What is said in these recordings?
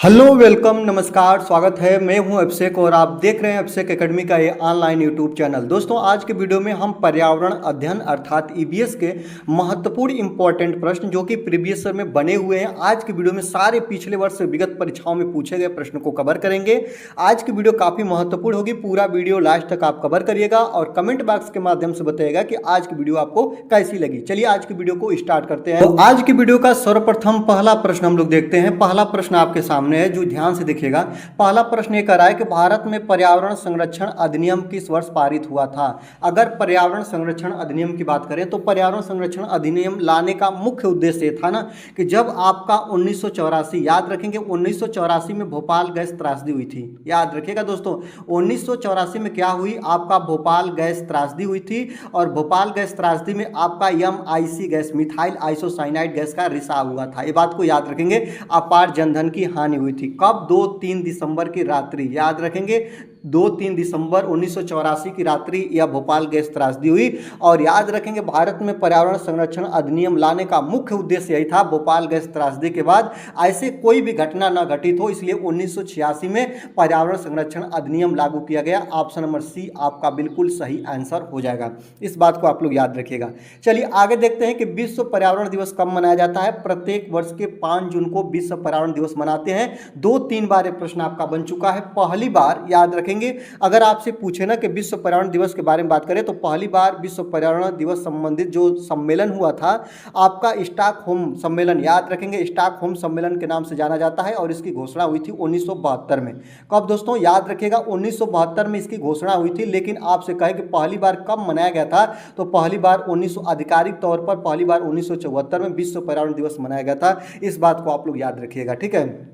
Hello welcome नमस्कार स्वागत है। मैं हूं अभिषेक और आप देख रहे हैं अभिषेक एकेडमी का ये ऑनलाइन यूट्यूब चैनल। दोस्तों आज के वीडियो में हम पर्यावरण अध्ययन अर्थात ईवीएस के महत्वपूर्ण इंपॉर्टेंट प्रश्न जो कि प्रीवियस ईयर में बने हुए हैं, आज के वीडियो में सारे पिछले वर्ष से विगत परीक्षाओं में पूछे गए प्रश्न को कवर करेंगे। आज की वीडियो काफ़ी महत्वपूर्ण होगी, पूरा वीडियो लास्ट तक आप कवर करिएगा और कमेंट बॉक्स के माध्यम से बताइएगा कि आज की वीडियो आपको कैसी लगी। चलिए आज की वीडियो को स्टार्ट करते हैं। तो आज की वीडियो का सर्वप्रथम पहला प्रश्न हम लोग देखते हैं। पहला प्रश्न आपके सामने है जो ध्यान से देखिएगा। पहला प्रश्न ये कर रहा है कि भारत में पर्यावरण संरक्षण अधिनियम किस वर्ष पारित हुआ था। अगर पर्यावरण संरक्षण अधिनियम की बात करें तो पर्यावरण संरक्षण अधिनियम लाने का मुख्य उद्देश्य ये था ना कि जब आपका 1984, याद रखेंगे 1984 में भोपाल गैस त्रासदी हुई थी। याद रखिएगा दोस्तों 1984 में क्या हुई, आपका भोपाल गैस त्रासदी हुई थी और भोपाल गैस त्रासदी में आपका MIC gas methyl isocyanide gas का रिसाव हुआ था। ये बात को याद रखेंगे। अपार जनधन की हानि हुई थी। कब? 2-3 दिसंबर की रात्रि। याद रखेंगे 2-3 दिसंबर 1984 की रात्रि यह भोपाल गैस त्रासदी हुई। और याद रखेंगे भारत में पर्यावरण संरक्षण अधिनियम लाने का मुख्य उद्देश्य यही था, भोपाल गैस त्रासदी के बाद ऐसे कोई भी घटना न घटित हो, इसलिए 1986 में पर्यावरण संरक्षण अधिनियम लागू किया गया। ऑप्शन नंबर सी आपका बिल्कुल सही आंसर हो जाएगा। इस बात को आप लोग याद रखिएगा। चलिए आगे देखते हैं कि विश्व पर्यावरण दिवस कब मनाया जाता है। प्रत्येक वर्ष के 5 जून को विश्व पर्यावरण दिवस मनाते हैं। 2-3 बार एक प्रश्न आपका बन चुका है। पहली बार याद रखेंगे, अगर आपसे पूछे ना कि विश्व पर्यावरण दिवस के बारे में बात करें तो पहली बार विश्व पर्यावरण दिवस संबंधित जो सम्मेलन हुआ था आपका स्टॉकहोम सम्मेलन। याद रखेंगे स्टॉकहोम सम्मेलन के नाम से जाना जाता है और इसकी घोषणा हुई थी 1972 में। कब दोस्तों? याद रखिएगा 1972 में इसकी घोषणा हुई थी। लेकिन आपसे कहे कि पहली बार कब मनाया गया था तो पहली बार 1900 आधिकारिक तौर पर पहली बार 1974 में विश्व पर्यावरण दिवस मनाया गया था। इस बात को आप लोग याद रखिएगा, ठीक है।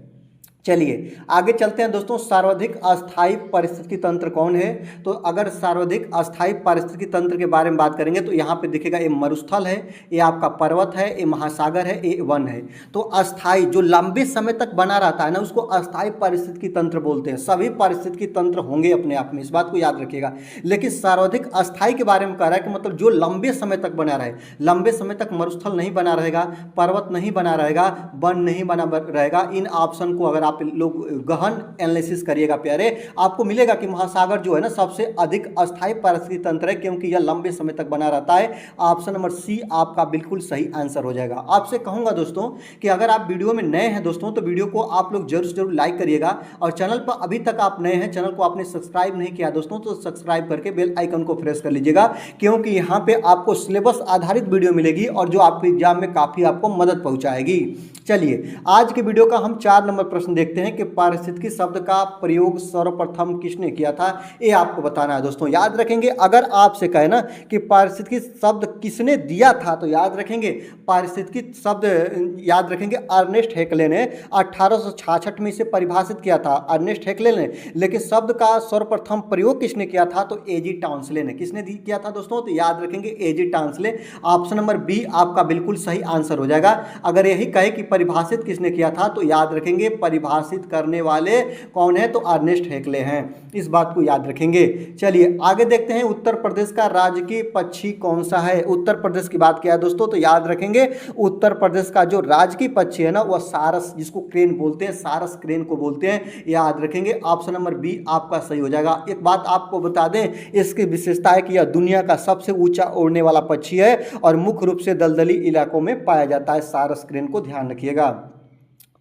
चलिए आगे चलते हैं दोस्तों। सर्वाधिक अस्थायी पारिस्थितिकी तंत्र कौन है? तो अगर सर्वाधिक अस्थायी पारिस्थितिकी तंत्र के बारे में बात करेंगे तो यहाँ पे दिखेगा ये मरुस्थल है, ये आपका पर्वत है, ये महासागर है, ये वन है। तो अस्थायी जो लंबे समय तक बना रहता है ना उसको अस्थायी पारिस्थितिकी तंत्र बोलते हैं। सभी पारिस्थितिकी तंत्र होंगे अपने आप में, इस बात को याद रखिएगा। लेकिन सर्वाधिक अस्थायी के बारे में कह रहा है कि मतलब जो लंबे समय तक बना रहे। लंबे समय तक मरुस्थल नहीं बना रहेगा, पर्वत नहीं बना रहेगा, वन नहीं बना रहेगा। इन ऑप्शन को अगर आप लोग गहन एनालिसिस करिएगा प्यारे, आपको मिलेगा कि महासागर जो है ना सबसे अधिक अस्थायी पारिस्थितिकी तंत्र है क्योंकि यह लंबे समय तक बना रहता है। ऑप्शन नंबर सी आपका बिल्कुल सही आंसर हो जाएगा। आपसे कहूंगा दोस्तों कि अगर आप वीडियो में नए हैं दोस्तों तो वीडियो को आप लोग जरूर लाइक करिएगा और चैनल पर अभी तक आप नए हैं, चैनल को आपने सब्सक्राइब नहीं किया दोस्तों तो सब्सक्राइब करके बेल आइकन को प्रेस कर लीजिएगा क्योंकि यहाँ पे आपको सिलेबस आधारित वीडियो मिलेगी और जो आपके एग्जाम में काफी आपको मदद पहुंचाएगी। चलिए आज के वीडियो का हम 4 नंबर प्रश्न देखते हैं कि पारिस्थितिकी शब्द का प्रयोग सर्वप्रथम किसने किया था, ये आपको बताना है दोस्तों। याद रखेंगे अगर आपसे कहे ना कि पारिस्थितिकी शब्द किसने दिया था तो याद रखेंगे पारिस्थितिकी शब्द याद रखेंगे अर्नेस्ट हेक्ले ने 1866 में इसे परिभाषित किया था, अर्नेस्ट हेक्ले ने। लेकिन शब्द का सर्वप्रथम प्रयोग किसने किया था तो एजी टाउंसले ने। किसने किया था दोस्तों तो याद रखेंगे एजी टाउंसले। ऑप्शन नंबर बी आपका बिल्कुल सही आंसर हो जाएगा। अगर यही कहे कि परिभाषित किसने किया था तो याद रखेंगे परिभाषित करने वाले कौन है तो अर्नेस्ट हेक्ले हैं। इस बात को याद रखेंगे। चलिए आगे देखते हैं उत्तर प्रदेश का राजकीय पक्षी कौन सा है। उत्तर प्रदेश की बात किया है दोस्तों तो याद रखेंगे उत्तर प्रदेश का जो राजकीय पक्षी है ना वह सारस, जिसको क्रेन बोलते हैं, सारस क्रेन को बोलते हैं, याद रखेंगे। ऑप्शन नंबर बी आपका सही हो जाएगा। एक बात आपको बता दें, इसकी विशेषता है कि यह दुनिया का सबसे ऊंचा उड़ने वाला पक्षी है और मुख्य रूप से दलदली इलाकों में पाया जाता है। सारस क्रेन को ध्यान रखिएगा।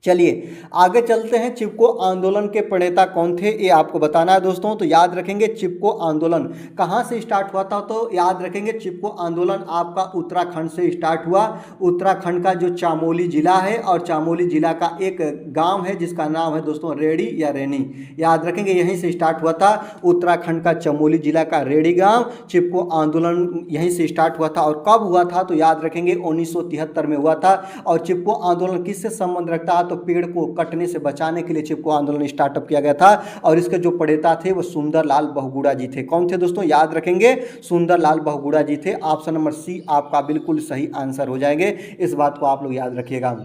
चलिए आगे चलते हैं। चिपको आंदोलन के प्रणेता कौन थे ये आपको बताना है दोस्तों। तो याद रखेंगे चिपको आंदोलन कहाँ से स्टार्ट हुआ था तो याद रखेंगे चिपको आंदोलन आपका उत्तराखंड से स्टार्ट हुआ। उत्तराखंड का जो चामोली जिला है और चामोली जिला का एक गांव है जिसका नाम है दोस्तों रेडी या रैनी। याद रखेंगे यहीं से स्टार्ट हुआ था। उत्तराखंड का चमोली जिला का रेडी गाँव, चिपको आंदोलन यहीं से स्टार्ट हुआ था। और कब हुआ था तो याद रखेंगे 1973 में हुआ था। और चिपको आंदोलन किससे संबंध रखता है तो पेड़ को कटने से बचाने के लिए चिपको आंदोलन स्टार्टअप किया गया था और इसके जो प्रणेता थे वो सुंदरलाल बहुगुणा जी थे। कौन थे दोस्तों? याद रखेंगे सुंदरलाल बहुगुणा जी थे। ऑप्शन नंबर सी आपका बिल्कुल सही आंसर हो जाएंगे। इस बात को आप लोग याद रखिएगा।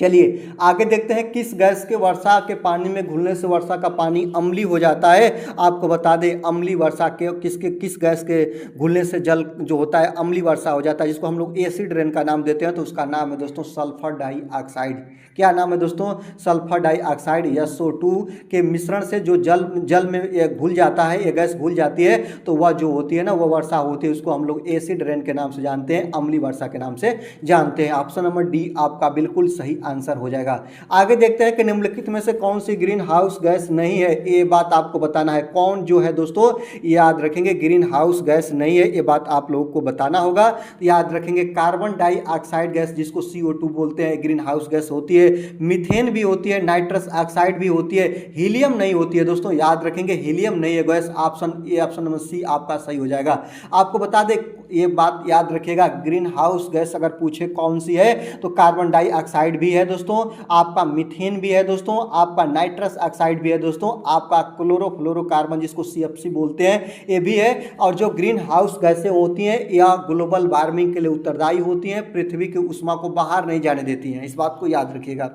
चलिए आगे देखते हैं, किस गैस के वर्षा के पानी में घुलने से वर्षा का पानी अम्लीय हो जाता है। आपको बता दें अम्लीय वर्षा के किस गैस के घुलने से जल जो होता है अम्लीय वर्षा हो जाता है, जिसको हम लोग एसिड रेन का नाम देते हैं। तो उसका नाम है दोस्तों सल्फर डाइऑक्साइड। क्या नाम है दोस्तों? Sulphur dioxide. SO2 के मिश्रण से जो जल में ये घुल जाता है, ये गैस घुल जाती है, तो वह जो होती है ना, वह वर्षा होती है, उसको हम लोग एसिड रेन के नाम से जानते हैं, अम्लीय वर्षा के नाम से जानते हैं। ऑप्शन नंबर डी आपका बिल्कुल सही आंसर हो जाएगा। आगे देखते हैं कि निम्नलिखित में से कौन सी ग्रीन हाउस गैस नहीं है। ये बात आपको बताना है, कौन जो है दोस्तों याद रखेंगे ग्रीन हाउस गैस नहीं है, ये बात आप लोगों को बताना होगा। याद रखेंगे कार्बन डाइऑक्साइड गैस जिसको CO2 बोलते हैं, ग्रीन हाउस गैस होती है। मीथेन भी होती है, नाइट्रस ऑक्साइड भी होती है, हीलियम नहीं होती है दोस्तों। याद रखेंगे हीलियम नहीं है गैस। ऑप्शन नंबर सी आपका सही हो जाएगा। आपको बता दें, ये बात याद रखिएगा, ग्रीन हाउस गैस अगर पूछे कौन सी है तो कार्बन डाइऑक्साइड भी है दोस्तों, आपका मीथेन भी है दोस्तों, आपका नाइट्रस ऑक्साइड भी है दोस्तों, आपका क्लोरोफ्लोरोकार्बन जिसको CFC बोलते हैं ये भी है। और जो ग्रीन हाउस गैसें होती हैं यह ग्लोबल वार्मिंग के लिए उत्तरदायी होती हैं, पृथ्वी की ऊष्मा को बाहर नहीं जाने देती हैं, इस बात को याद रखिएगा।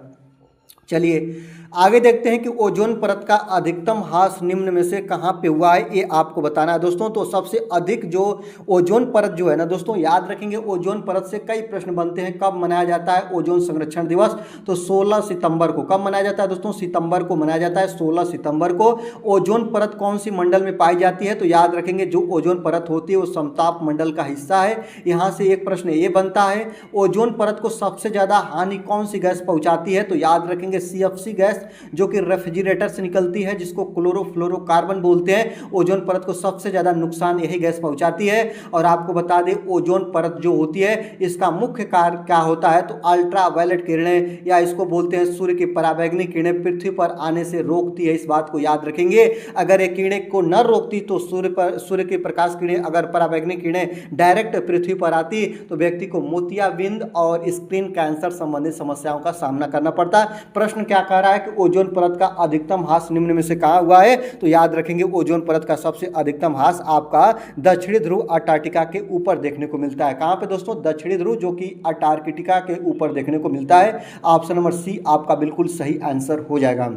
चलिए आगे देखते हैं कि ओजोन परत का अधिकतम ह्रास निम्न में से कहाँ पे हुआ है, ये आपको बताना है दोस्तों। तो सबसे अधिक जो ओजोन परत जो है ना दोस्तों, याद रखेंगे ओजोन परत से कई प्रश्न बनते हैं। कब मनाया जाता है ओजोन संरक्षण दिवस? तो 16 सितंबर को। कब मनाया जाता है दोस्तों? सितंबर को मनाया जाता है, 16 सितंबर को। ओजोन परत कौन सी मंडल में पाई जाती है? तो याद रखेंगे जो ओजोन परत होती है वो समताप मंडल का हिस्सा है। यहाँ से एक प्रश्न ये बनता है, ओजोन परत को सबसे ज़्यादा हानि कौन सी गैस पहुँचाती है? तो याद रखेंगे CFC गैस जो कि रेफ्रिजरेटर से निकलती है, जिसको क्लोरोफ्लोरोकार्बन बोलते हैं। ओजोन परत को सबसे ज्यादा नुकसान यही गैस पहुंचाती है। और आपको बता दें ओजोन परत जो होती है इसका मुख्य कार्य क्या होता है? तो अल्ट्रा वायलेट किरणें या इसको बोलते हैं सूर्य की पराबैंगनी किरणें पृथ्वी पर आने से रोकती है, इस बात को याद रखेंगे। अगर ये किरणें को न रोकती तो सूर्य की प्रकाश किरणें अगर पराबैंगनी किरणें डायरेक्ट पृथ्वी पर आती तो व्यक्ति को मोतियाबिंद और स्क्रीन कैंसर संबंधित समस्याओं का सामना करना पड़ता। प्रश्न क्या कह रहा है कि ओजोन परत का अधिकतम ह्रास निम्न में से कहाँ हुआ है? तो याद रखेंगे ओजोन परत का सबसे अधिकतम ह्रास आपका दक्षिणी ध्रुव अंटार्कटिका के ऊपर देखने को मिलता है। कहाँ पे दोस्तों? दक्षिणी ध्रुव जो कि अंटार्कटिका के ऊपर देखने को मिलता है। ऑप्शन नंबर सी आपका बिल्कुल सही आंसर हो जाएगा।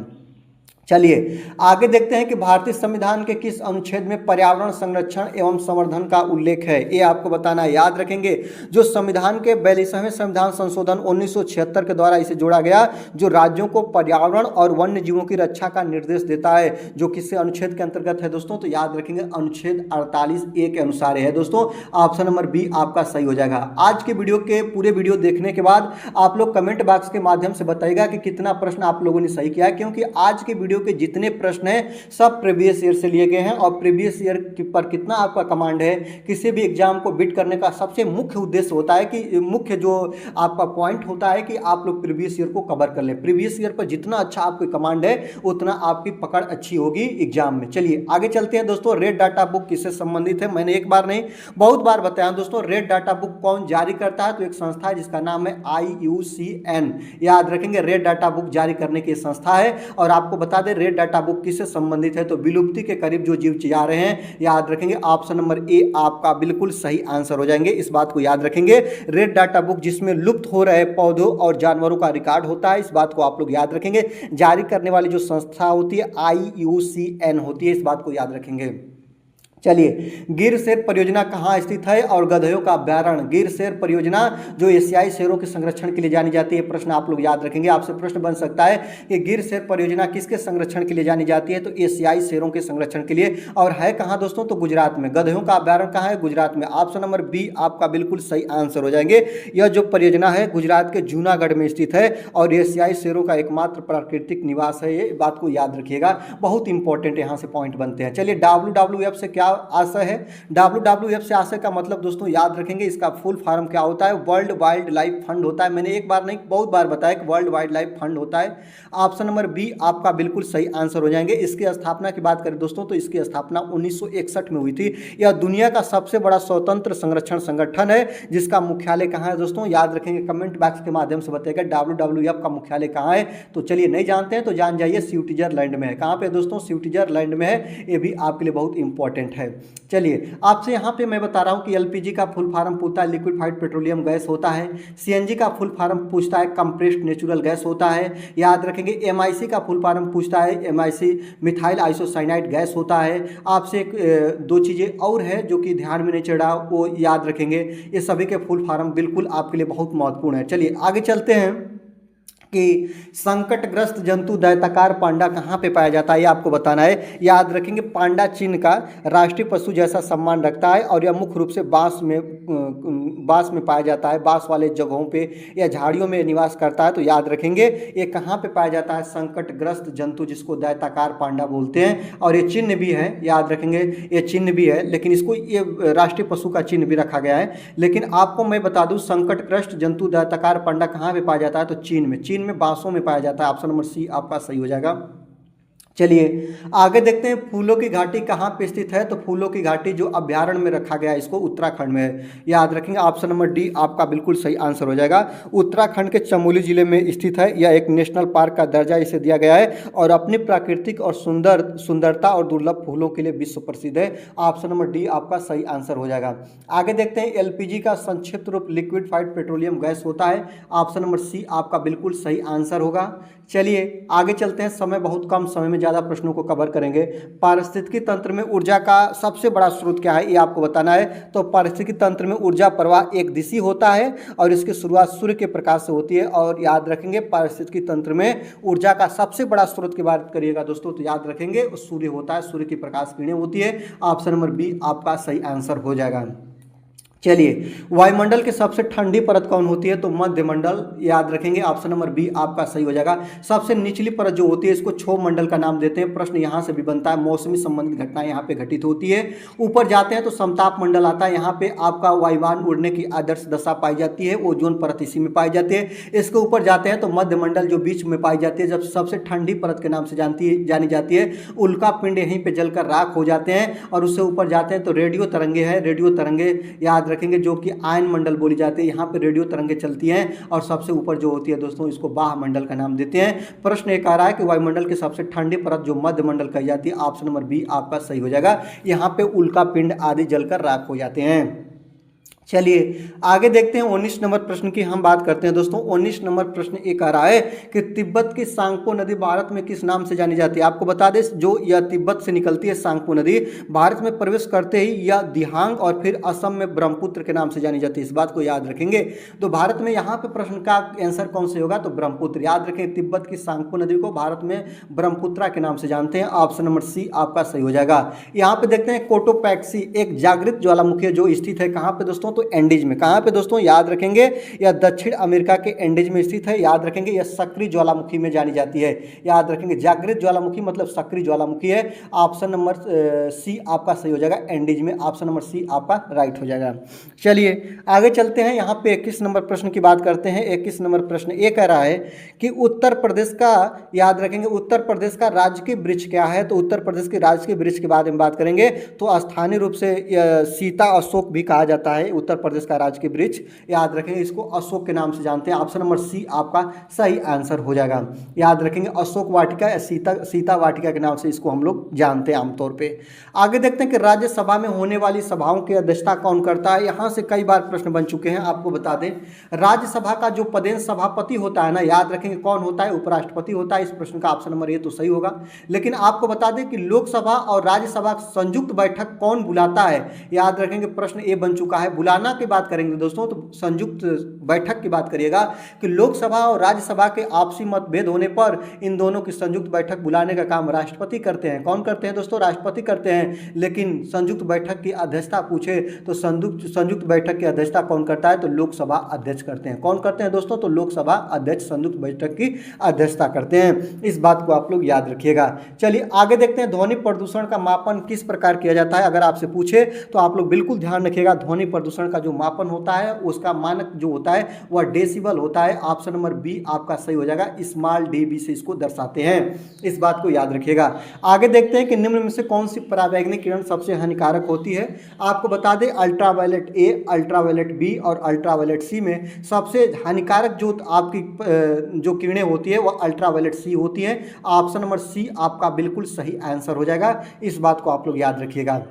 चलिए आगे देखते हैं कि भारतीय संविधान के किस अनुच्छेद में पर्यावरण संरक्षण एवं संवर्धन का उल्लेख है, ये आपको बताना है। याद रखेंगे जो संविधान के 42वें संविधान संशोधन 1976 के द्वारा इसे जोड़ा गया, जो राज्यों को पर्यावरण और वन्य जीवों की रक्षा का निर्देश देता है, जो किस अनुच्छेद के अंतर्गत है दोस्तों? तो याद रखेंगे अनुच्छेद 48A के अनुसार है दोस्तों। ऑप्शन नंबर बी आपका सही हो जाएगा। आज के वीडियो के पूरे वीडियो देखने के बाद आप लोग कमेंट बॉक्स के माध्यम से बताइएगा कि कितना प्रश्न आप लोगों ने सही किया, क्योंकि आज के वीडियो के जितने प्रश्न हैं सब प्रीवियस ईयर से लिए गए हैं। और प्रीवियस ईयर पर कितना आपका कमांड है, किसी भी एग्जाम को बीट करने का सबसे मुख्य उद्देश्य होता है कि मुख्य जो आपका पॉइंट होता है कि आप लोग प्रीवियस ईयर को कवर कर लें। प्रीवियस ईयर पर जितना अच्छा आपकी कमांड है उतना आपकी पकड़ अच्छी होगी एग्जाम में। चलिए आगे चलते हैं दोस्तों। रेड डाटा बुक किससे संबंधित है? मैंने एक बार नहीं बहुत बार बताया दोस्तों। रेड डाटा बुक कौन जारी करता है? तो एक संस्था है जिसका नाम है IUCN। याद रखेंगे रेड डाटा बुक जारी करने की संस्था है। और आपको बता दें रेड डाटा बुक किससे संबंधित है? तो विलुप्ति के करीब जो जीव जा रहे हैं। याद रखेंगे ऑप्शन नंबर ए आपका बिल्कुल सही आंसर हो जाएंगे, इस बात को याद रखेंगे। रेड डाटा बुक जिसमें लुप्त हो रहे पौधों और जानवरों का रिकॉर्ड होता है, इस बात को आप लोग याद रखेंगे। जारी करने वाली जो संस्था होती है IUCN होती है, इस बात को याद रखेंगे। चलिए गिर शेर परियोजना कहाँ स्थित है और गधों का अभ्यारण्य? गिर शेर परियोजना जो एशियाई शेरों के संरक्षण के लिए जानी जाती है, प्रश्न आप लोग याद रखेंगे। आपसे प्रश्न बन सकता है कि गिर शेर परियोजना किसके संरक्षण के लिए जानी जाती है? तो एशियाई शेरों के संरक्षण के लिए। और है कहाँ दोस्तों? तो गुजरात में। गधों का अभ्यारण्य कहाँ है? गुजरात में। ऑप्शन नंबर बी आपका बिल्कुल सही आंसर हो जाएंगे। यह जो परियोजना है गुजरात के जूनागढ़ में स्थित है और एशियाई शेरों का एकमात्र प्राकृतिक निवास है, ये बात को याद रखिएगा, बहुत इंपॉर्टेंट यहाँ से पॉइंट बनते हैं। चलिए WWF से क्या आशय है? WWF से आशय का मतलब दोस्तों याद रखेंगे, इसका फुल फॉर्म क्या होता है? वर्ल्ड वाइल्ड लाइफ फंड होता है। मैंने एक बार नहीं बहुत बार बताया कि वर्ल्ड वाइल्ड लाइफ फंड होता है। ऑप्शन नंबर बी आपका बिल्कुल सही आंसर हो जाएंगे। इसकी स्थापना की बात करें दोस्तों तो इसकी स्थापना 1961 में हुई थी। यह दुनिया का सबसे बड़ा स्वतंत्र संरक्षण संगठन है, जिसका मुख्यालय कहाँ है दोस्तों? याद रखेंगे, कमेंट बॉक्स के माध्यम से बताइएगा WWF का मुख्यालय कहाँ है। तो चलिए नहीं जानते हैं तो जान जाइए, स्विट्जरलैंड में है। कहाँ पे दोस्तों? स्विट्जरलैंड में है। ये भी आपके लिए बहुत इंपॉर्टेंट है। है। चलिए आपसे यहाँ पे मैं बता रहा हूँ कि एलपीजी का फुल फॉर्म पूछता है लिक्विफाइड पेट्रोलियम गैस होता है। सीएनजी का फुल फॉर्म पूछता है कंप्रेस्ड नेचुरल गैस होता है। याद रखेंगे एमआईसी का फुल फॉर्म पूछता है एमआईसी मिथाइल आइसोसाइनाइड गैस होता है। आपसे दो चीज़ें और है जो कि ध्यान में नहीं चढ़ा वो याद रखेंगे। ये सभी के फुल फॉर्म बिल्कुल आपके लिए बहुत महत्वपूर्ण है। चलिए आगे चलते हैं कि संकटग्रस्त जंतु दैत्याकार पांडा कहाँ पे पाया जाता है, ये आपको बताना है। याद रखेंगे पांडा चीन का राष्ट्रीय पशु जैसा सम्मान रखता है और यह मुख्य रूप से बांस में पाया जाता है, बांस वाले जगहों पे या झाड़ियों में निवास करता है। तो याद रखेंगे ये कहाँ पे पाया जाता है, संकटग्रस्त जंतु जिसको दैत्याकार पांडा बोलते हैं। और ये चिन्ह भी है, याद रखेंगे ये चिन्ह भी है, लेकिन इसको ये राष्ट्रीय पशु का चिन्ह भी रखा गया है। लेकिन आपको मैं बता दूं संकटग्रस्त जंतु दैत्याकार पांडा कहाँ पे पाया जाता है, तो चीन में बांसों में पाया जाता है। ऑप्शन नंबर सी आपका सही हो जाएगा। चलिए आगे देखते हैं फूलों की घाटी कहाँ पे स्थित है, तो फूलों की घाटी जो अभ्यारण्य में रखा गया है इसको उत्तराखंड में है। याद रखेंगे ऑप्शन नंबर डी आपका बिल्कुल सही आंसर हो जाएगा। उत्तराखंड के चमोली जिले में स्थित है। यह एक नेशनल पार्क का दर्जा इसे दिया गया है और अपनी प्राकृतिक और सुंदरता और दुर्लभ फूलों के लिए विश्व प्रसिद्ध है। ऑप्शन नंबर डी आपका सही आंसर हो जाएगा। आगे देखते हैं एलपीजी का संक्षिप्त रूप लिक्विफाइड पेट्रोलियम गैस होता है। ऑप्शन नंबर सी आपका बिल्कुल सही आंसर होगा। चलिए आगे चलते हैं, समय बहुत कम समय में ज़्यादा प्रश्नों को कवर करेंगे। पारिस्थितिकी तंत्र में ऊर्जा का सबसे बड़ा स्रोत क्या है, ये आपको बताना है। तो पारिस्थितिकी तंत्र में ऊर्जा प्रवाह एक दिशी होता है और इसकी शुरुआत सूर्य के प्रकाश से होती है। और याद रखेंगे पारिस्थितिकी तंत्र में ऊर्जा का सबसे बड़ा स्रोत की बात करिएगा दोस्तों तो याद रखेंगे सूर्य होता है, सूर्य की प्रकाश किरणें होती है। ऑप्शन नंबर बी आपका सही आंसर हो जाएगा। चलिए वायुमंडल की सबसे ठंडी परत कौन होती है, तो मध्यमंडल। याद रखेंगे ऑप्शन नंबर बी आपका सही हो जाएगा। सबसे निचली परत जो होती है इसको क्षोभ मंडल का नाम देते हैं। प्रश्न यहाँ से भी बनता है, मौसमी संबंधित घटनाएं यहाँ पे घटित होती है। ऊपर जाते हैं तो समताप मंडल आता है, यहाँ पे आपका वायुयान उड़ने की आदर्श दशा पाई जाती है, ओजोन परत इसी में पाई जाती है। इसके ऊपर जाते हैं तो मध्यमंडल जो बीच में पाई जाती है, जब सबसे ठंडी परत के नाम से जानी जाती है। उल्का पिंड यहीं पे जलकर राख हो जाते हैं। और उससे ऊपर जाते हैं तो रेडियो तरंगे है, रेडियो तरंगे याद रखेंगे जो कि आयन मंडल बोली जाती है। यहाँ पे रेडियो तरंगे चलती हैं। और सबसे ऊपर जो होती है दोस्तों इसको बाह्य मंडल का नाम देते हैं। प्रश्न एक आ रहा है कि वायुमंडल की सबसे ठंडी परत जो मध्य मंडल कही जाती है। ऑप्शन नंबर बी आपका सही हो जाएगा। यहाँ पे उल्का पिंड आदि जलकर राख हो जाते हैं। चलिए आगे देखते हैं 19 नंबर प्रश्न की हम बात करते हैं दोस्तों। 19 नंबर प्रश्न एक आ रहा है कि तिब्बत की सांगपो नदी भारत में किस नाम से जानी जाती है। आपको बता दें जो यह तिब्बत से निकलती है सांगपो नदी, भारत में प्रवेश करते ही यह दिहांग और फिर असम में ब्रह्मपुत्र के नाम से जानी जाती है। इस बात को याद रखेंगे। तो भारत में यहाँ पे प्रश्न का आंसर कौन से होगा, तो ब्रह्मपुत्र। याद रखें तिब्बत की सांगपो नदी को भारत में ब्रह्मपुत्रा के नाम से जानते हैं। ऑप्शन नंबर सी आपका सही हो जाएगा। यहाँ पे देखते हैं कोटोपैक्सी एक जागृत ज्वालामुखी है जो स्थित है कहाँ पे दोस्तों, तो एंडीज में। कहां पे दोस्तों, याद रखेंगे यह दक्षिण अमेरिका के एंडीज में स्थित है। याद रखेंगे यह सक्रिय ज्वालामुखी में जानी जाती है। याद रखेंगे जागृत ज्वालामुखी मतलब सक्रिय ज्वालामुखी है। ऑप्शन नंबर सी आपका सही हो जाएगा, एंडीज में। ऑप्शन नंबर सी आपका राइट हो जाएगा। चलिए आगे चलते हैं, यहाँ पे 21 नंबर प्रश्न की बात करते हैं। 21 नंबर प्रश्न ये कह रहा है कि उत्तर प्रदेश का, याद रखेंगे उत्तर प्रदेश का राजकीय वृक्ष क्या है। तो उत्तर प्रदेश के राजकीय वृक्ष के बारे में बात करेंगे तो स्थानीय रूप से सीता अशोक भी कहा जाता है उत्तर प्रदेश का राजकीय वृक्ष। याद रखेंगे इसको अशोक के नाम से जानते हैं। ऑप्शन नंबर सी आपका सही आंसर हो जाएगा। याद रखेंगे अशोक वाटिका या सीता वाटिका के नाम से इसको हम लोग जानते हैं आमतौर पे। आगे देखते हैं कि राज्यसभा में होने वाली सभाओं की अध्यक्षता कौन करता है। यहाँ से कई बार प्रश्न बन चुके हैं। आपको बता दें राज्यसभा का जो पदेन सभापति होता है ना, याद रखेंगे कौन होता है, उपराष्ट्रपति होता है। इस प्रश्न का ऑप्शन नंबर ए तो सही होगा। लेकिन आपको बता दें कि लोकसभा और राज्यसभा संयुक्त बैठक कौन बुलाता है। याद रखेंगे प्रश्न ए बन चुका है। बुलाना की बात करेंगे दोस्तों तो संयुक्त बैठक की बात करिएगा कि लोकसभा और राज्यसभा के आपसी मतभेद होने पर इन दोनों की संयुक्त बैठक बुलाने का काम राष्ट्रपति करते हैं। कौन करते हैं दोस्तों, राष्ट्रपति करते हैं। लेकिन संयुक्त बैठक की अध्यक्षता पूछे तो संयुक्त बैठक की अध्यक्षता कौन करता है, तो लोकसभा अध्यक्ष करते हैं। कौन करते हैं दोस्तों, तो लोकसभा अध्यक्ष संयुक्त बैठक की अध्यक्षता करते हैं। इस बात को आप लोग याद रखिएगा। चलिए आगे देखते हैं ध्वनि प्रदूषण का मापन किस प्रकार किया जाता है। अगर आपसे पूछे तो आप लोग बिल्कुल ध्यान रखिएगा। ध्वनि प्रदूषण का जो मापन होता है उसका मानक जो होता है वह डेसिबल होता है। ऑप्शन नंबर बी आपका सही हो जाएगा। स्मॉल डीबी से इसको दर्शाते हैं। इस बात को याद रखिएगा। आगे देखते हैं कि निम्न में से कौन सी परावैंगनिक किरण सबसे हानिकारक होती है। आपको बता दें अल्ट्रावायलेट ए, अल्ट्रावायलेट बी और अल्ट्रावायलेट सी में सबसे हानिकारक जो आपकी जो किरणें होती है वह अल्ट्रावायलेट सी होती है। ऑप्शन नंबर सी आपका बिल्कुल सही आंसर हो जाएगा। इस बात को आप लोग याद रखिएगा।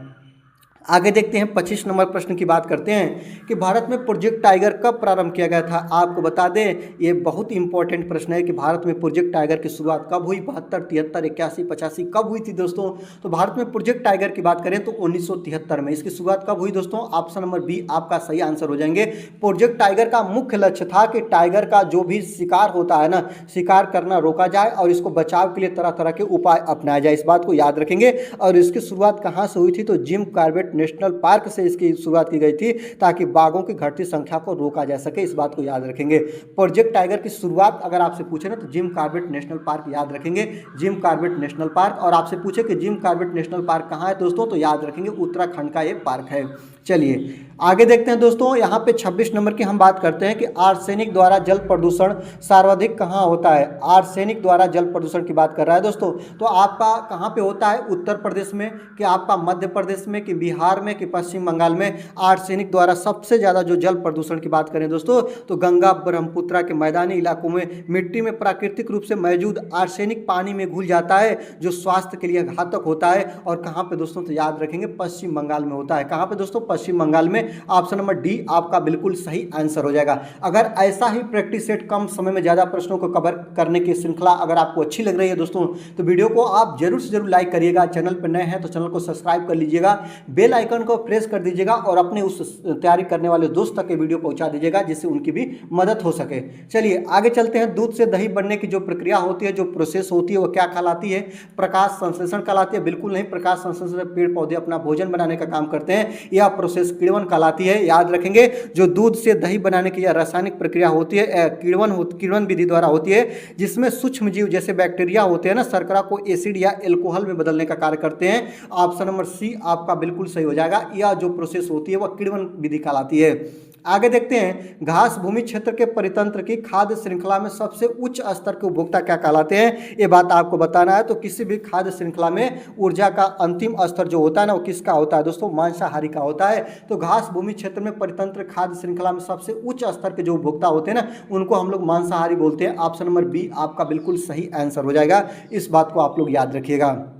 आगे देखते हैं 25 नंबर प्रश्न की बात करते हैं कि भारत में प्रोजेक्ट टाइगर कब प्रारंभ किया गया था। आपको बता दें ये बहुत इंपॉर्टेंट प्रश्न है कि भारत में प्रोजेक्ट टाइगर की शुरुआत कब हुई, 72, 73, 81, 85 कब हुई थी दोस्तों। तो भारत में प्रोजेक्ट टाइगर की बात करें तो 1973 में। इसकी शुरुआत कब हुई दोस्तों, ऑप्शन नंबर बी आपका सही आंसर हो जाएंगे। प्रोजेक्ट टाइगर का मुख्य लक्ष्य था कि टाइगर का जो भी शिकार होता है ना, शिकार करना रोका जाए और इसको बचाव के लिए तरह तरह के उपाय अपनाए जाए, इस बात को याद रखेंगे। और इसकी शुरुआत कहाँ से हुई थी, तो जिम कॉर्बेट नेशनल पार्क से इसकी शुरुआत की गई थी ताकि बाघों की घटती संख्या को रोका जा सके, इस बात को याद रखेंगे। प्रोजेक्ट टाइगर की शुरुआत अगर आपसे पूछे ना तो जिम कॉर्बेट नेशनल पार्क याद रखेंगे, जिम कॉर्बेट नेशनल पार्क। और आपसे पूछे कि जिम कॉर्बेट नेशनल पार्क कहाँ है दोस्तों, तो याद रखेंगे उत्तराखंड का ये पार्क है। चलिए आगे देखते हैं दोस्तों, यहाँ पे 26 नंबर की हम बात करते हैं कि आर्सेनिक द्वारा जल प्रदूषण सर्वाधिक कहाँ होता है। आर्सेनिक द्वारा जल प्रदूषण की बात कर रहा है दोस्तों, तो आपका कहाँ पे होता है, उत्तर प्रदेश में कि आपका मध्य प्रदेश में कि बिहार में कि पश्चिम बंगाल में। आर्सेनिक द्वारा सबसे ज़्यादा जो जल प्रदूषण की बात करें दोस्तों तो गंगा ब्रह्मपुत्रा के मैदानी इलाकों में मिट्टी में प्राकृतिक रूप से मौजूद आर्सेनिक पानी में घुल जाता है जो स्वास्थ्य के लिए घातक होता है। और कहाँ पे दोस्तों, तो याद रखेंगे पश्चिम बंगाल में होता है। कहाँ पे दोस्तों, पश्चिम बंगाल में। ऑप्शन नंबर डी आपका बिल्कुल सही आंसर हो जाएगा। अगर ऐसा ही प्रैक्टिस सेट कम समय में ज़्यादा प्रश्नों को कवर करने की श्रृंखला अगर आपको अच्छी लग रही है दोस्तों तो वीडियो को आप जरूर से जरूर लाइक करिएगा। चैनल पर नए हैं तो चैनल को सब्सक्राइब कर लीजिएगा, बेल आइकन को प्रेस कर दीजिएगा और अपने उस तैयारी करने वाले दोस्त तक ये वीडियो पहुंचा दीजिएगा जिससे उनकी भी मदद हो सके। चलिए आगे चलते हैं। दूध से दही बनने की जो प्रक्रिया होती है, जो प्रोसेस होती है वो क्या कहलाती है, प्रकाश संश्लेषण कहलाती है। बिल्कुल नहीं, प्रकाश संश्लेषण पेड़ पौधे अपना भोजन बनाने का काम करते हैं, यह प्रोसेस किण्वन कहलाती है। याद रखेंगे जो दूध से दही बनाने की यह रासायनिक प्रक्रिया होती है किण्वन विधि द्वारा होती है, जिसमें सूक्ष्म जीव जैसे बैक्टीरिया होते हैं ना, शर्करा को एसिड या एल्कोहल में बदलने का कार्य करते हैं। ऑप्शन नंबर सी आपका बिल्कुल सही हो जाएगा। यह जो प्रोसेस होती है वह किण्वन विधि कहलाती है। आगे देखते हैं, घास भूमि क्षेत्र के परितंत्र की खाद्य श्रृंखला में सबसे उच्च स्तर के उपभोक्ता क्या कहलाते हैं, ये बात आपको बताना है। तो किसी भी खाद्य श्रृंखला में ऊर्जा का अंतिम स्तर जो होता है ना वो किसका होता है दोस्तों, मांसाहारी का होता है। तो घास भूमि क्षेत्र में परितंत्र खाद्य श्रृंखला में सबसे उच्च स्तर के जो उपभोक्ता होते हैं ना उनको हम लोग मांसाहारी बोलते हैं। ऑप्शन नंबर बी आपका बिल्कुल सही आंसर हो जाएगा, इस बात को आप लोग याद रखिएगा।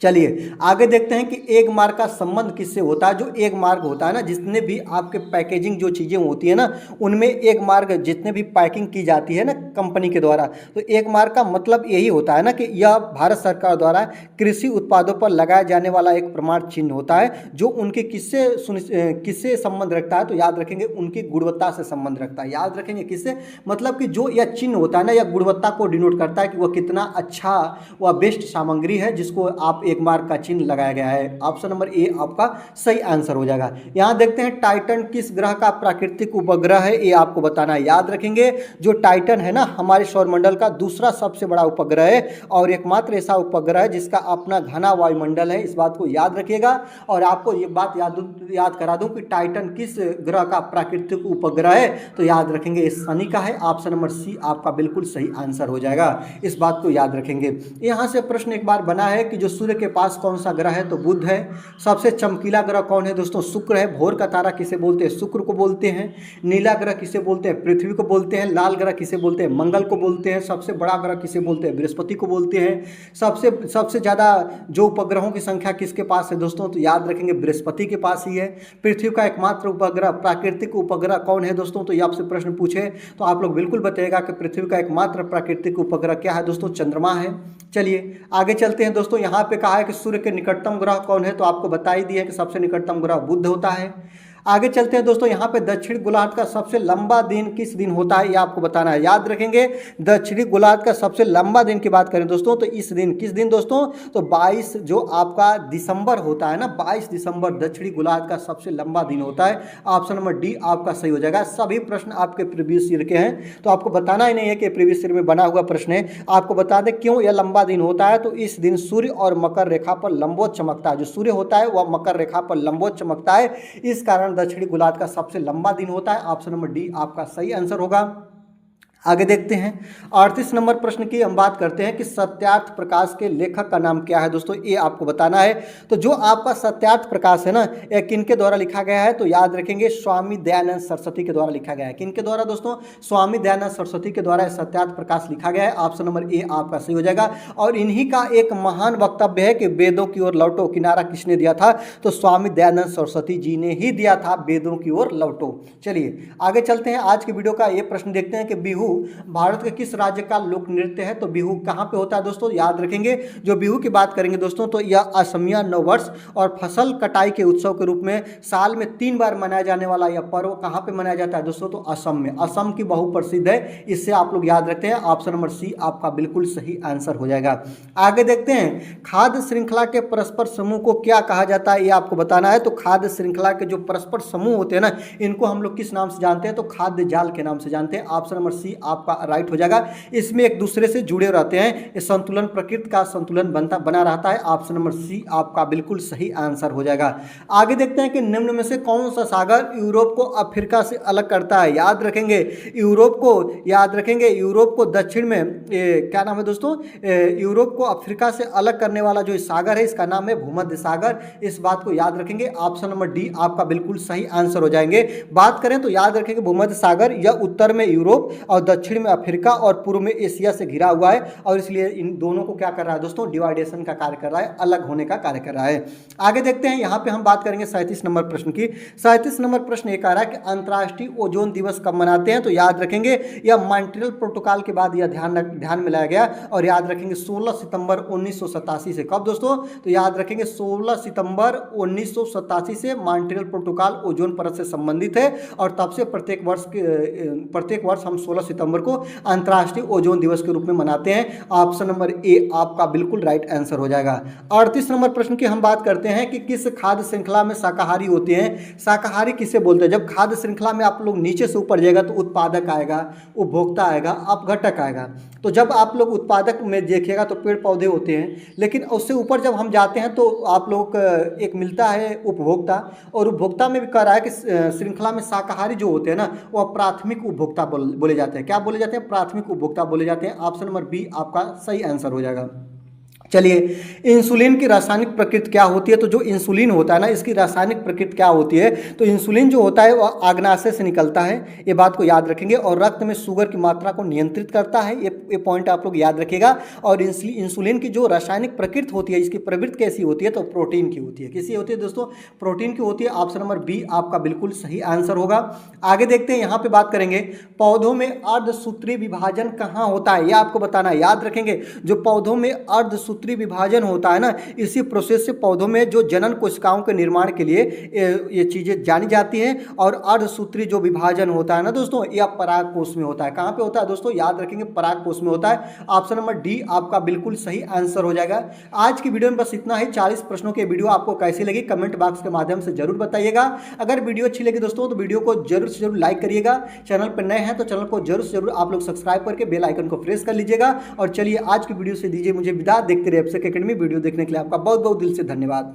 चलिए आगे देखते हैं कि एक मार्ग का संबंध किससे होता है। जो एक मार्ग होता है ना, जितने भी आपके पैकेजिंग जो चीज़ें होती है ना उनमें एक मार्ग जितने भी पैकिंग की जाती है ना कंपनी के द्वारा, तो एक मार्ग का मतलब यही होता है ना कि यह भारत सरकार द्वारा कृषि उत्पादों पर लगाया जाने वाला एक प्रमाण चिन्ह होता है जो उनके किससे संबंध रखता है, तो याद रखेंगे उनकी गुणवत्ता से संबंध रखता है। याद रखेंगे किससे, मतलब कि जो यह चिन्ह होता है ना यह गुणवत्ता को डिनोट करता है कि वह कितना अच्छा वह बेस्ट सामग्री है जिसको आप एक मार्क का चिन्ह लगाया गया है। ऑप्शन नंबर ए आपका सही आंसर हो जाएगा। यहां देखते हैं टाइटन किस ग्रह का प्राकृतिक उपग्रह है, ये आपको बताना है। याद रखेंगे जो टाइटन है ना हमारे सौरमंडल का दूसरा सबसे बड़ा उपग्रह है और एकमात्र ऐसा उपग्रह है जिसका अपना घना वायुमंडल है, इस बात को याद रखिएगा। और आपको ये बात याद करा दूं कि टाइटन किस ग्रह का प्राकृतिक उपग्रह है, तो याद रखेंगे शनि का है। ऑप्शन नंबर सी आपका बिल्कुल सही आंसर हो जाएगा, इस बात को याद रखेंगे। यहां से प्रश्न एक बार बना है कि जो सूर्य के पास कौन सा ग्रह है, तो बुध है। सबसे चमकीला ग्रह कौन है दोस्तों, शुक्र है। भोर का तारा किसे बोलते हैं, शुक्र को बोलते हैं। नीला ग्रह किसे बोलते हैं, पृथ्वी को बोलते हैं। लाल ग्रह किसे बोलते हैं, मंगल को बोलते हैं। सबसे बड़ा ग्रह किसे बोलते हैं, बृहस्पति को बोलते हैं। सबसे ज़्यादा जो उपग्रहों की संख्या किसके पास है दोस्तों, तो याद रखेंगे बृहस्पति के पास ही है। पृथ्वी का एकमात्र उपग्रह प्राकृतिक उपग्रह कौन है दोस्तों, तो ये आपसे प्रश्न पूछे तो आप लोग बिल्कुल बताइएगा कि पृथ्वी का एकमात्र प्राकृतिक उपग्रह क्या है दोस्तों, चंद्रमा है। चलिए आगे चलते हैं दोस्तों। यहाँ पे कहा है कि सूर्य के निकटतम ग्रह कौन है, तो आपको बता ही दिया कि सबसे निकटतम ग्रह बुध होता है। आगे चलते हैं दोस्तों। यहाँ पे दक्षिणी गोलार्ध का सबसे लंबा दिन किस दिन होता है, ये आपको बताना है। याद रखेंगे दक्षिणी गोलार्ध का सबसे लंबा दिन की बात करें दोस्तों तो इस दिन किस दिन दोस्तों, तो 22 जो आपका दिसंबर होता है ना, 22 दिसंबर दक्षिणी गोलार्ध का सबसे लंबा दिन होता है। ऑप्शन नंबर डी आपका सही हो जाएगा। सभी प्रश्न आपके प्रीवियस ईयर के हैं तो आपको बताना ही नहीं है कि प्रीवियस ईयर में बना हुआ प्रश्न है। आपको बता दें क्यों यह लंबा दिन होता है, तो इस दिन सूर्य और मकर रेखा पर लंबवत चमकता है। जो सूर्य होता है वह मकर रेखा पर लंबवत चमकता है, इस कारण दक्षिणी गोलार्ध का सबसे लंबा दिन होता है। ऑप्शन नंबर डी आपका सही आंसर होगा। आगे देखते हैं 38 नंबर प्रश्न की हम बात करते हैं कि सत्यार्थ प्रकाश के लेखक का नाम क्या है। दोस्तों ये आपको बताना है। तो जो आपका सत्यार्थ प्रकाश है ना, यह किनके द्वारा लिखा गया है, तो याद रखेंगे स्वामी दयानंद सरस्वती के द्वारा लिखा गया है। किनके द्वारा दोस्तों, स्वामी दयानंद सरस्वती के द्वारा सत्यार्थ प्रकाश लिखा गया है। ऑप्शन नंबर ए आपका सही हो जाएगा। और इन्हीं का एक महान वक्तव्य है कि वेदों की ओर लौटो, किनारा किसने दिया था, तो स्वामी दयानंद सरस्वती जी ने ही दिया था, वेदों की ओर लौटो। चलिए आगे चलते हैं। आज की वीडियो का ये प्रश्न देखते हैं कि बिहू भारत के किस राज्य का लोक नृत्य है। तो बिहू कहाँ पे होता है दोस्तों, याद रखेंगे। जो बिहू की बात करेंगे दोस्तों, तो यह असमिया नववर्ष और फसल कटाई के उत्सव के रूप में साल में 3 बार मनाया जाने वाला यह पर्व कहाँ पे मनाया जाता है दोस्तों, तो असम में। असम की बहु प्रसिद्ध है, इससे आप लोग याद रखते हैं। ऑप्शन नंबर सी आपका बिल्कुल सही आंसर हो जाएगा। आगे देखते हैं खाद्य श्रृंखला के परस्पर समूह को क्या कहा जाता है, ये आपको बताना है। तो खाद्य श्रृंखला के जो परस्पर समूह होते हैं ना, इनको हम लोग किस नाम से जानते हैं, तो खाद्य जाल के नाम से जानते हैं। ऑप्शन नंबर सी आपका राइट हो जाएगा। इसमें एक दूसरे से जुड़े रहते हैं, ये संतुलन, प्रकृति का संतुलन बना रहता है। ऑप्शन नंबर सी आपका बिल्कुल सही आंसर हो जाएगा। आगे देखते हैं कि निम्न में से कौन सा सागर यूरोप को अफ्रीका से अलग करता है। याद रखेंगे यूरोप को दक्षिण में क्या नाम है दोस्तों, यूरोप को अफ्रीका से अलग करने वाला जो सागर है, इसका नाम है भूमध्य सागर। इस बात को याद रखेंगे। ऑप्शन नंबर डी आपका बिल्कुल सही आंसर हो जाएंगे। बात करें तो याद रखेंगे भूमध्य सागर यह उत्तर में यूरोप और दक्षिण में अफ्रीका और पूर्व में एशिया से घिरा हुआ है, और इसलिए इन दोनों को क्या कर रहा है दोस्तों, डिवाइडेशन का कार्य कर रहा है, अलग होने का कार्य कर रहा है। आगे देखते हैं, यहाँ पे हम बात करेंगे 37 नंबर प्रश्न की। 37 नंबर प्रश्न ये कह रहा है कि अंतर्राष्ट्रीय ओजोन दिवस कब मनाते हैं। तो याद रखेंगे यह मॉन्ट्रियल प्रोटोकॉल के बाद यह ध्यान में लाया गया, और याद रखेंगे 16 सितंबर 1987 से। कब दोस्तों, तो याद रखेंगे 16 सितंबर 1987 से मॉन्ट्रियल प्रोटोकॉल ओजोन परत से संबंधित है, और तब से प्रत्येक वर्ष हम 16 सितंबर को अंतर्राष्ट्रीय ओजोन दिवस के रूप में मनाते हैं। ऑप्शन नंबर ए आपका बिल्कुल राइट आंसर हो जाएगा। 38 नंबर प्रश्न की हम बात करते हैं कि किस खाद्य श्रृंखला में शाकाहारी होते हैं। शाकाहारी किसे बोलते हैं। जब खाद्य श्रृंखला में आप लोग नीचे से ऊपर जाएगा तो उत्पादक आएगा, उपभोक्ता आएगा, अपघटक आएगा। तो जब आप लोग उत्पादक में देखिएगा तो पेड़ पौधे होते हैं, लेकिन उससे ऊपर जब हम जाते हैं तो आप लोग एक मिलता है उपभोक्ता, और उपभोक्ता में भी कह रहा है कि श्रृंखला में शाकाहारी जो होते हैं ना, वो प्राथमिक उपभोक्ता बोले जाते हैं। क्या बोले जाते हैं, प्राथमिक उपभोक्ता बोले जाते हैं। ऑप्शन नंबर बी आपका सही आंसर हो जाएगा। चलिए, इंसुलिन की रासायनिक प्रकृति क्या होती है। तो जो इंसुलिन होता है ना, इसकी रासायनिक प्रकृति क्या होती है, तो इंसुलिन जो होता है वह आग्नाशय से निकलता है, ये बात को याद रखेंगे, और रक्त में शुगर की मात्रा को नियंत्रित करता है। ये पॉइंट आप लोग याद रखिएगा। और इंसुलिन की जो रासायनिक प्रकृति होती है, इसकी प्रवृत्ति कैसी होती है, तो प्रोटीन की होती है। किसी होती है दोस्तों, प्रोटीन की होती है। ऑप्शन नंबर बी आपका बिल्कुल सही आंसर होगा। आगे देखते हैं, यहाँ पे बात करेंगे पौधों में अर्धसूत्री विभाजन कहाँ होता है, यह आपको बताना है। याद रखेंगे जो पौधों में अर्धसूत्री विभाजन होता है ना, इसी प्रोसेस से पौधों में जो जनन कोशिकाओं के निर्माण के लिए ये चीजें जानी जाती है। और अर्धसूत्री जो विभाजन होता है ना दोस्तों, यह परागकोश में होता है। कहां पे होता है दोस्तों, याद रखेंगे परागकोश में होता है। ऑप्शन नंबर डी आपका बिल्कुल सही आंसर हो जाएगा। आज की वीडियो में बस इतना ही। 40 प्रश्नों की वीडियो आपको कैसी लगी कमेंट बॉक्स के माध्यम से जरूर बताइएगा। अगर वीडियो अच्छी लगी दोस्तों तो वीडियो को जरूर से जरूर लाइक करिएगा। चैनल पर नए हैं तो चैनल को जरूर से जरूर आप लोग सब्सक्राइब करके बेल आइकन को प्रेस कर लीजिएगा। और चलिए आज की वीडियो से दीजिए मुझे विदा। देखते रहिए एफसेक एकेडमी। वीडियो देखने के लिए आपका बहुत बहुत दिल से धन्यवाद।